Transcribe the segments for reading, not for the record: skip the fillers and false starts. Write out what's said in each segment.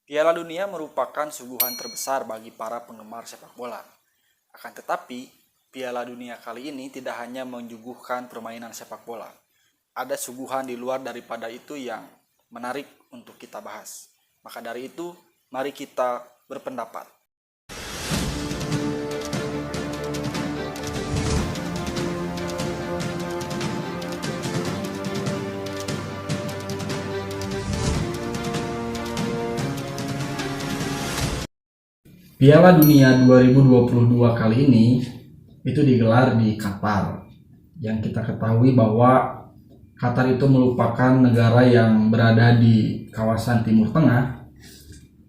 Piala Dunia merupakan suguhan terbesar bagi para penggemar sepak bola. Akan tetapi, Piala Dunia kali ini tidak hanya menyuguhkan permainan sepak bola. Ada suguhan di luar daripada itu yang menarik untuk kita bahas. Maka dari itu, mari kita berpendapat. Piala Dunia 2022 kali ini itu digelar di Qatar. Yang kita ketahui bahwa Qatar itu merupakan negara yang berada di kawasan Timur Tengah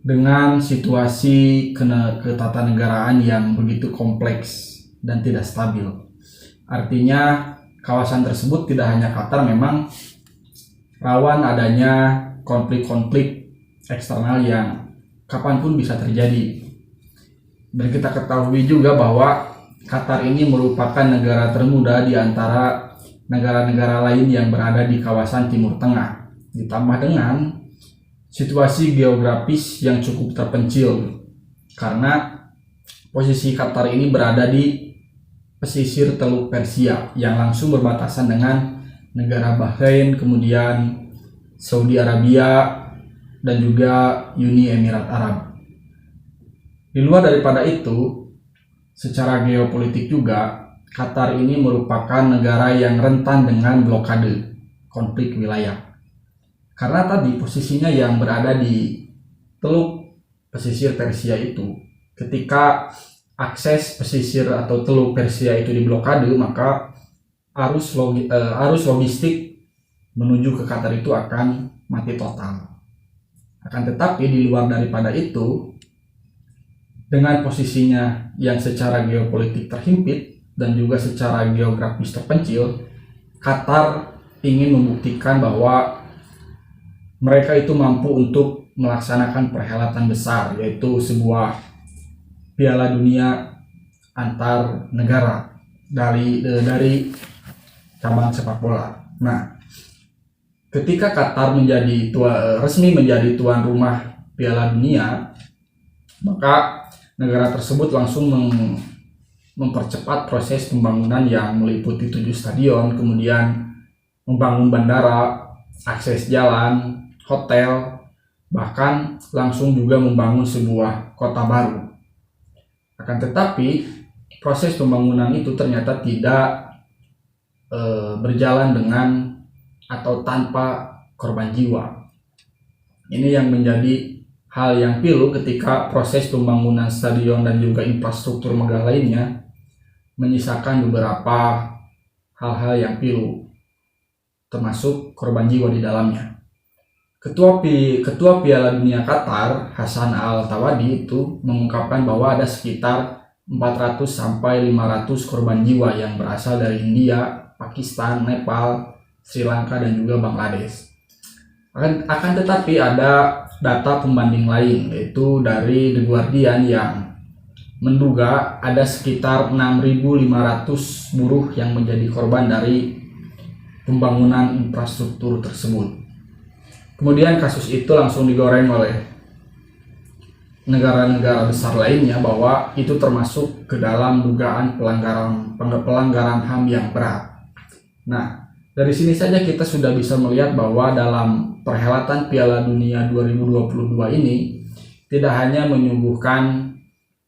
dengan situasi ketatanegaraan yang begitu kompleks dan tidak stabil. Artinya kawasan tersebut tidak hanya Qatar memang rawan adanya konflik-konflik eksternal yang kapanpun bisa terjadi. Dan kita ketahui juga bahwa Qatar ini merupakan negara termuda di antara negara-negara lain yang berada di kawasan Timur Tengah. Ditambah dengan situasi geografis yang cukup terpencil karena posisi Qatar ini berada di pesisir Teluk Persia yang langsung berbatasan dengan negara Bahrain, kemudian Saudi Arabia, dan juga Uni Emirat Arab. Di luar daripada itu, secara geopolitik juga, Qatar ini merupakan negara yang rentan dengan blokade konflik wilayah. Karena tadi posisinya yang berada di teluk pesisir Persia itu, ketika akses pesisir atau teluk Persia itu diblokade, maka arus logistik menuju ke Qatar itu akan mati total. Akan tetapi di luar daripada itu, dengan posisinya yang secara geopolitik terhimpit dan juga secara geografis terpencil, Qatar ingin membuktikan bahwa mereka itu mampu untuk melaksanakan perhelatan besar, yaitu sebuah Piala Dunia antar negara dari cabang sepak bola. Nah, ketika Qatar resmi menjadi tuan rumah Piala Dunia, maka negara tersebut langsung mempercepat proses pembangunan yang meliputi 7 stadion, kemudian membangun bandara, akses jalan, hotel, bahkan langsung juga membangun sebuah kota baru. Akan tetapi, proses pembangunan itu ternyata tidak berjalan dengan atau tanpa korban jiwa. Ini yang menjadi hal yang pilu ketika proses pembangunan stadion dan juga infrastruktur megah lainnya menyisakan beberapa hal-hal yang pilu, termasuk korban jiwa di dalamnya. Ketua Piala Dunia Qatar, Hassan Al-Thawadi, itu mengungkapkan bahwa ada sekitar 400 sampai 500 korban jiwa yang berasal dari India, Pakistan, Nepal, Sri Lanka, dan juga Bangladesh. Akan tetapi ada data pembanding lain, yaitu dari The Guardian yang menduga ada sekitar 6.500 buruh yang menjadi korban dari pembangunan infrastruktur tersebut. Kemudian kasus itu langsung digoreng oleh negara-negara besar lainnya bahwa itu termasuk ke dalam dugaan pelanggaran HAM yang berat. Nah, dari sini saja kita sudah bisa melihat bahwa dalam perhelatan Piala Dunia 2022 ini tidak hanya menyuguhkan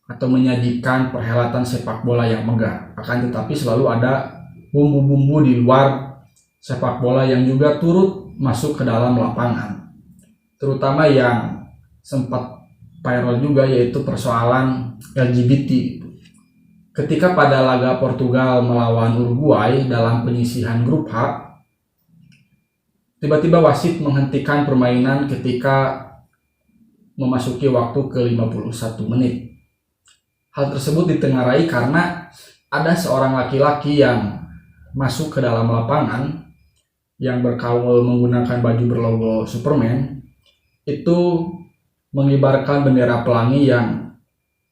atau menyajikan perhelatan sepak bola yang megah, akan tetapi selalu ada bumbu-bumbu di luar sepak bola yang juga turut masuk ke dalam lapangan. Terutama yang sempat viral juga, yaitu persoalan LGBT. Ketika pada laga Portugal melawan Uruguay dalam penyisihan grup H, tiba-tiba wasit menghentikan permainan ketika memasuki waktu ke-51 menit. Hal tersebut ditengarai karena ada seorang laki-laki yang masuk ke dalam lapangan yang berkaul menggunakan baju berlogo Superman, itu mengibarkan bendera pelangi yang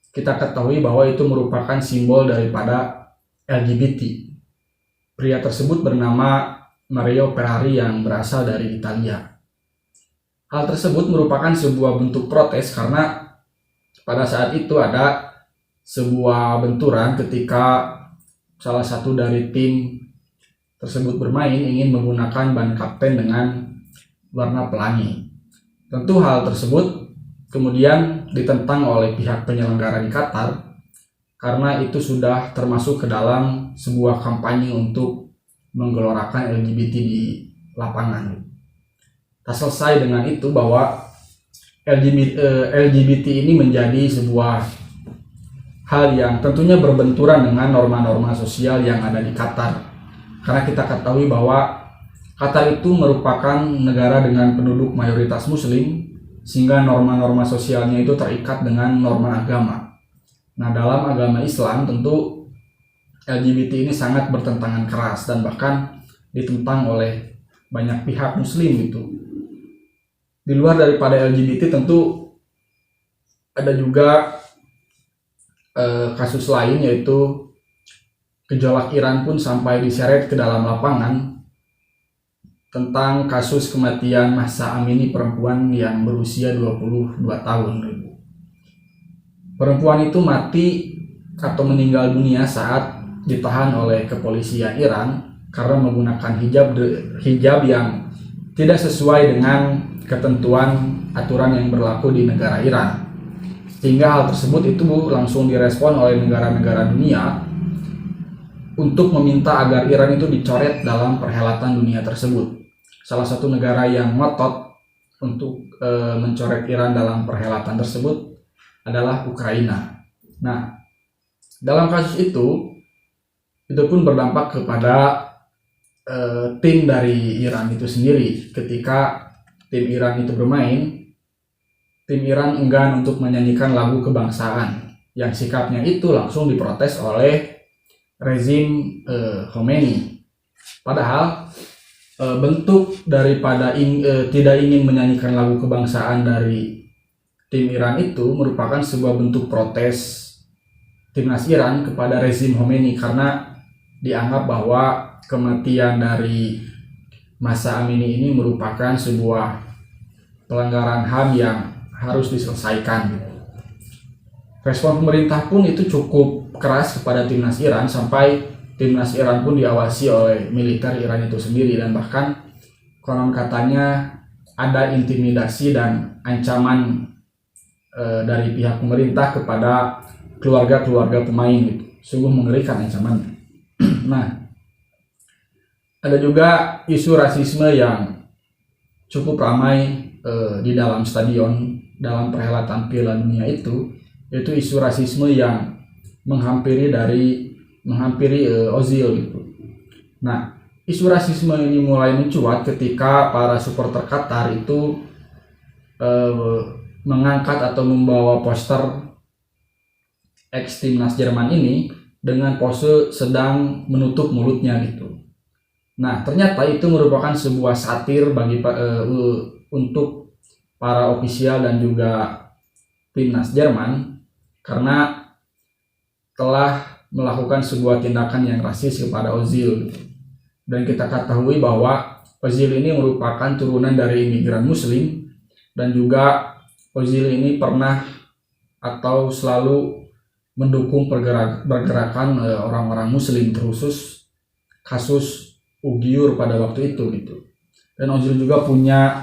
kita ketahui bahwa itu merupakan simbol daripada LGBT. Pria tersebut bernama Mario Ferrari yang berasal dari Italia. Hal tersebut merupakan sebuah bentuk protes karena pada saat itu ada sebuah benturan ketika salah satu dari tim tersebut bermain ingin menggunakan ban kapten dengan warna pelangi. Tentu hal tersebut kemudian ditentang oleh pihak penyelenggara di Qatar karena itu sudah termasuk ke dalam sebuah kampanye untuk menggelorakan LGBT di lapangan. Tak selesai dengan itu bahwa LGBT ini menjadi sebuah hal yang tentunya berbenturan dengan norma-norma sosial yang ada di Qatar. Karena kita ketahui bahwa Qatar itu merupakan negara dengan penduduk mayoritas muslim, sehingga norma-norma sosialnya itu terikat dengan norma agama. Nah, dalam agama Islam tentu LGBT ini sangat bertentangan keras dan bahkan ditentang oleh banyak pihak muslim gitu. Di luar daripada LGBT tentu ada juga kasus lain, yaitu gejolak Iran pun sampai diseret ke dalam lapangan tentang kasus kematian Mahsa Amini, perempuan yang berusia 22 tahun. Perempuan itu mati atau meninggal dunia saat ditahan oleh kepolisian Iran karena menggunakan hijab yang tidak sesuai dengan ketentuan aturan yang berlaku di negara Iran, sehingga hal tersebut itu langsung direspon oleh negara-negara dunia untuk meminta agar Iran itu dicoret dalam perhelatan dunia tersebut. Salah satu negara yang ngotot untuk mencoret Iran dalam perhelatan tersebut adalah Ukraina. Nah, dalam kasus itu pun berdampak kepada tim dari Iran itu sendiri. Ketika tim Iran itu bermain, tim Iran enggan untuk menyanyikan lagu kebangsaan, yang sikapnya itu langsung diprotes oleh rezim Khomeini. Padahal bentuk daripada tidak ingin menyanyikan lagu kebangsaan dari tim Iran itu merupakan sebuah bentuk protes timnas Iran kepada rezim Khomeini, karena dianggap bahwa kematian dari Mahsa Amini ini merupakan sebuah pelanggaran HAM yang harus diselesaikan. Respon pemerintah pun itu cukup keras kepada timnas Iran, sampai timnas Iran pun diawasi oleh militer Iran itu sendiri, dan bahkan konon katanya ada intimidasi dan ancaman dari pihak pemerintah kepada keluarga-keluarga pemain. Sungguh mengerikan ancamannya. Nah, ada juga isu rasisme yang cukup ramai di dalam stadion dalam perhelatan Piala Dunia itu, yaitu isu rasisme yang menghampiri Ozil gitu. Nah, isu rasisme ini mulai mencuat ketika para supporter Qatar itu mengangkat atau membawa poster ex timnas Jerman ini dengan pose sedang menutup mulutnya gitu. Nah, ternyata itu merupakan sebuah satir bagi untuk para ofisial dan juga timnas Jerman, karena telah melakukan sebuah tindakan yang rasis kepada Ozil. Dan kita ketahui bahwa Ozil ini merupakan turunan dari imigran muslim, dan juga Ozil ini pernah atau selalu mendukung pergerakan orang-orang muslim, terkhusus kasus Uighur pada waktu itu gitu. Dan Ozil juga punya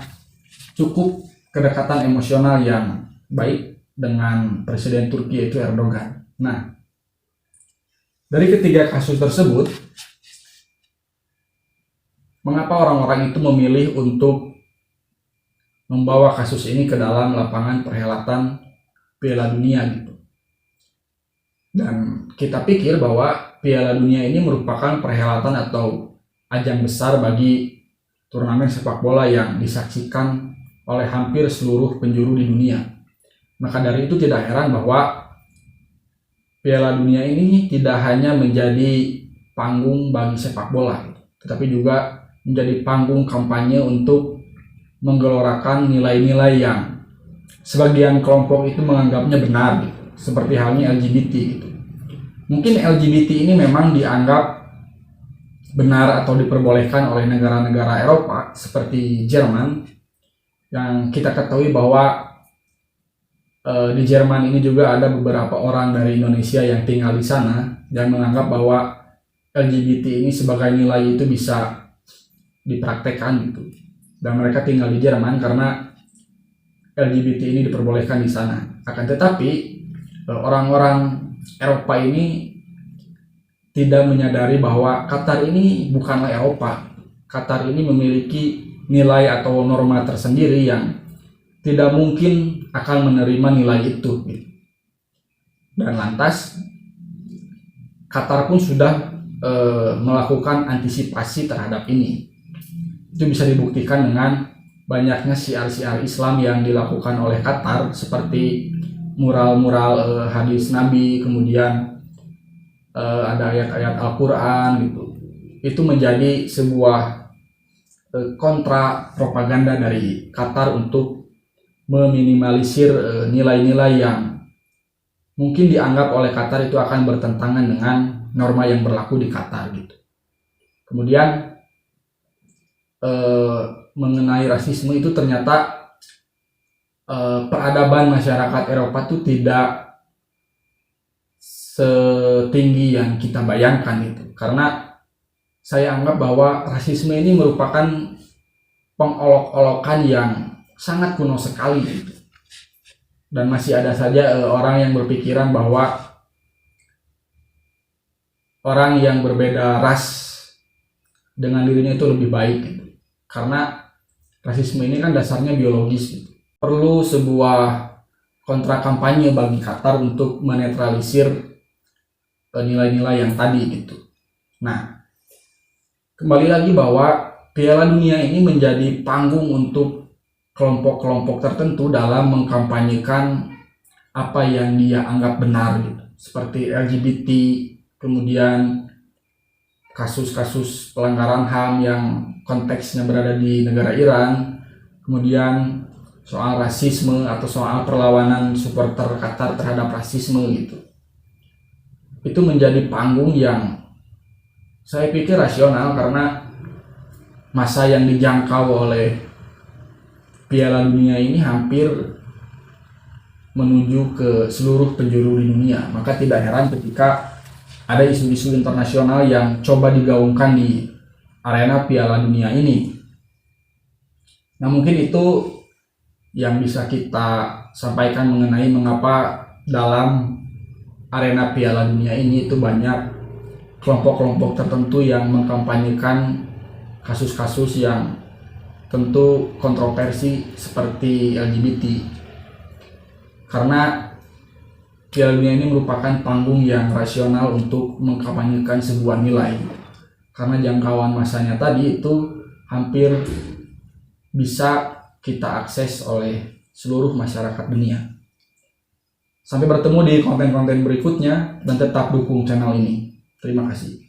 cukup kedekatan emosional yang baik dengan Presiden Turki, yaitu Erdogan. Nah, dari ketiga kasus tersebut, mengapa orang-orang itu memilih untuk membawa kasus ini ke dalam lapangan perhelatan Piala Dunia gitu? Dan kita pikir bahwa Piala Dunia ini merupakan perhelatan atau ajang besar bagi turnamen sepak bola yang disaksikan oleh hampir seluruh penjuru di dunia. Maka dari itu tidak heran bahwa Piala Dunia ini tidak hanya menjadi panggung bagi sepak bola, tetapi juga menjadi panggung kampanye untuk menggelorakan nilai-nilai yang sebagian kelompok itu menganggapnya benar, seperti halnya LGBT gitu. Mungkin LGBT ini memang dianggap benar atau diperbolehkan oleh negara-negara Eropa seperti Jerman, Yang kita ketahui bahwa di Jerman ini juga ada beberapa orang dari Indonesia yang tinggal di sana yang menganggap bahwa LGBT ini sebagai nilai itu bisa dipraktekkan gitu. Dan mereka tinggal di Jerman karena LGBT ini diperbolehkan di sana. Akan tetapi orang-orang Eropa ini tidak menyadari bahwa Qatar ini bukanlah Eropa. Qatar ini memiliki nilai atau norma tersendiri yang tidak mungkin akan menerima nilai itu. Dan lantas Qatar pun sudah melakukan antisipasi terhadap ini. Itu bisa dibuktikan dengan banyaknya syiar-syiar Islam yang dilakukan oleh Qatar, seperti mural-mural hadis Nabi, kemudian ada ayat-ayat Al-Quran gitu. Itu menjadi sebuah kontra propaganda dari Qatar untuk meminimalisir nilai-nilai yang mungkin dianggap oleh Qatar itu akan bertentangan dengan norma yang berlaku di Qatar gitu. Kemudian mengenai rasisme itu ternyata peradaban masyarakat Eropa itu tidak setinggi yang kita bayangkan itu, karena saya anggap bahwa rasisme ini merupakan pengolok-olokan yang sangat kuno sekali gitu. Dan masih ada saja orang yang berpikiran bahwa orang yang berbeda ras dengan dirinya itu lebih baik gitu. Karena rasisme ini kan dasarnya biologis gitu. Perlu sebuah kontra kampanye bagi Qatar untuk menetralisir nilai-nilai yang tadi gitu. Nah, kembali lagi bahwa Piala Dunia ini menjadi panggung untuk kelompok-kelompok tertentu dalam mengkampanyekan apa yang dia anggap benar gitu. Seperti LGBT, kemudian kasus-kasus pelanggaran HAM yang konteksnya berada di negara Iran, kemudian soal rasisme atau soal perlawanan supporter Qatar terhadap rasisme gitu. Itu menjadi panggung yang saya pikir rasional, karena masa yang dijangkau oleh Piala Dunia ini hampir menuju ke seluruh penjuru di dunia. Maka tidak heran ketika ada isu-isu internasional yang coba digaungkan di arena Piala Dunia ini. Nah, mungkin itu yang bisa kita sampaikan mengenai mengapa dalam arena Piala Dunia ini itu banyak kelompok-kelompok tertentu yang mengkampanyekan kasus-kasus yang tentu kontroversi seperti LGBT. Karena Piala Dunia ini merupakan panggung yang rasional untuk mengkampanyekan sebuah nilai. Karena jangkauan masanya tadi itu hampir bisa kita akses oleh seluruh masyarakat dunia. Sampai bertemu di konten-konten berikutnya dan tetap dukung channel ini. Terima kasih.